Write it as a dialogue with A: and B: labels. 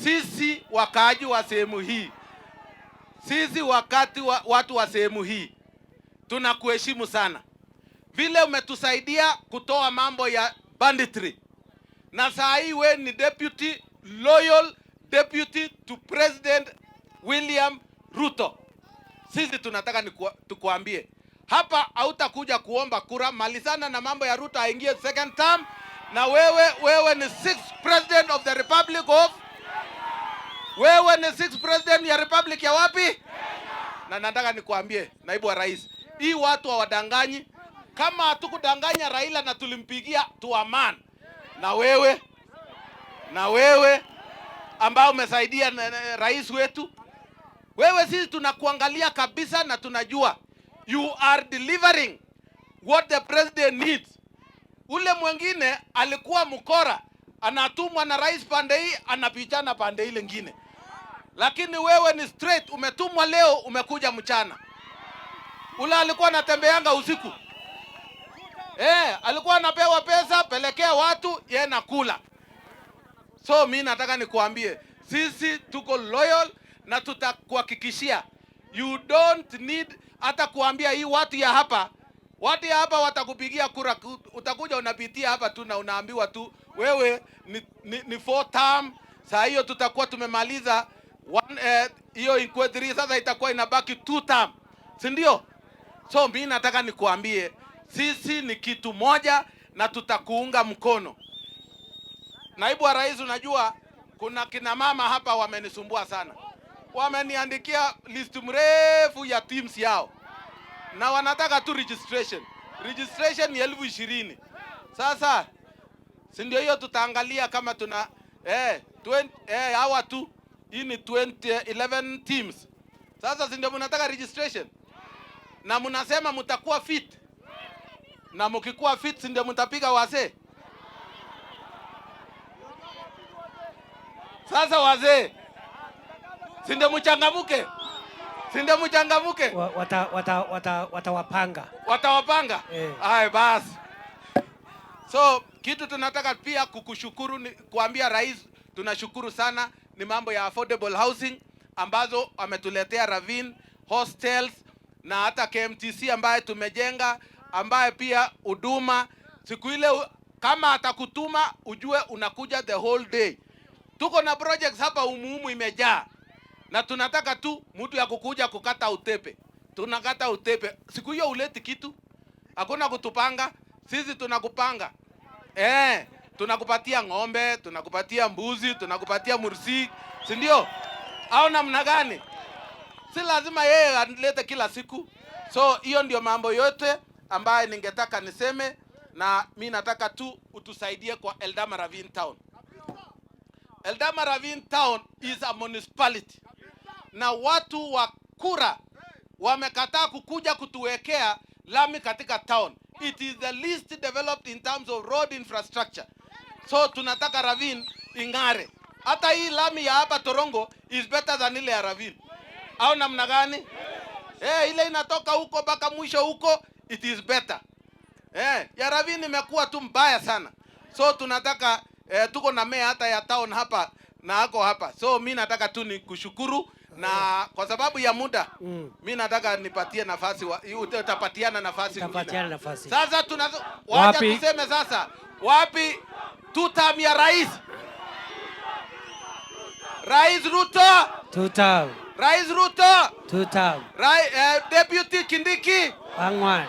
A: sisi wakaaji wa sehemu hii, sisi watu wa sehemu hii tunakuheshimu sana. Vile umetusaidia kutoa mambo ya banditry. Na saa hii we ni loyal deputy to President William Ruto. Sisi tunataka tukuambie, hapa hautakuja kuomba kura, malizana na mambo ya Ruto aingie second term, na wewe ni 6th president of the Republic of, wewe ni 6th president ya Republic ya wapi? Kenya. Na nataka nikuambie naibu wa rais, hii watu hawadanganyi. Kama hatukudanganya Raila na tulimpigia tuaman, na wewe ambao umesaidia rais wetu, wewe sisi tunakuangalia kabisa na tunajua you are delivering what the president needs. Ule mwingine alikuwa mkora, anatumwa na rais pande hii, anapichana pande ile nyingine. Lakini wewe ni straight, umetumwa leo, umekuja mchana. Ule alikuwa anatembeanga usiku. Alikuwa anapewa pesa, pelekea watu, yeye nakula. So mimi nataka nikuambie, sisi tuko loyal na tutakuhakikishia you don't need hata kuambia hii watu ya hapa watakupigia kura. Utakuja unapitia hapa tu na unaambiwa tu wewe ni 4 term. Saa hiyo tutakuwa tumemaliza hiyo inquiry, sasa itakuwa inabaki 2 term, si ndio? So mimi nataka nikuambie sisi ni kitu moja na tutakuunga mkono. Naibu wa rais, unajua kuna kina mama hapa wamenisumbua sana. Wameniandikia list mrefu ya teams yao na wanataka tu registration. Registration ni 20,000. Sasa si ndio hiyo tutaangalia kama tuna hawa tu, hii ni 11 teams. Sasa si ndio mnataka registration? Na mnasema mtakuwa fit. Na mkikuwa fit si ndio mtapiga wazee? Sasa wazee si ndio mchangamuke? Si ndio mchangamuke?
B: Watawapanga.
A: Watawapanga? Hai basi. So kitu tunataka pia kukushukuru ni kuambia rais tunashukuru sana, ni mambo ya affordable housing ambazo ametuletea Ravine hostels na hata KMTC ambaye tumejenga, ambaye pia huduma siku ile kama atakutuma ujue unakuja the whole day. Tuko na projects hapa umuhimu imejaa. Na tunataka tu mtu ya kukuja kukata utepe. Tunakata utepe. Siku hiyo uleti kitu. Hakuna kutupanga. Sisi tunakupanga. Tunakupatia ng'ombe, tunakupatia mbuzi, tunakupatia mursi. Si ndio? Au namna gani? Si lazima yeye alete kila siku. So hiyo ndio mambo yote ambaye ningetaka niseme, na mimi nataka tu utusaidie kwa Eldama Ravine Town. Eldama Ravine Town is a municipality. Na watu wa kura wamekataa kukuja kutuwekea lami katika town. It is the least developed in terms of road infrastructure. So tunataka Ravine ingare. Hata hii lami ya hapa Torongo is better than ile ya Ravine. Au namna gani? Ile inatoka huko mpaka mwisho huko, it is better. Ya Ravine imekuwa tu mbaya sana. So tunataka tuko na meya hata ya town hapa na ako hapa. So mimi nataka tu nikushukuru, na kwa sababu ya muda mimi nataka nipatie nafasi utapatiana nafasi nyingine. Sasa wacha tuseme sasa wapi 2 term ya rais? Rais Ruto
B: 2 term.
A: Rais Ruto
B: 2 term.
A: Deputy Kindiki
B: 1.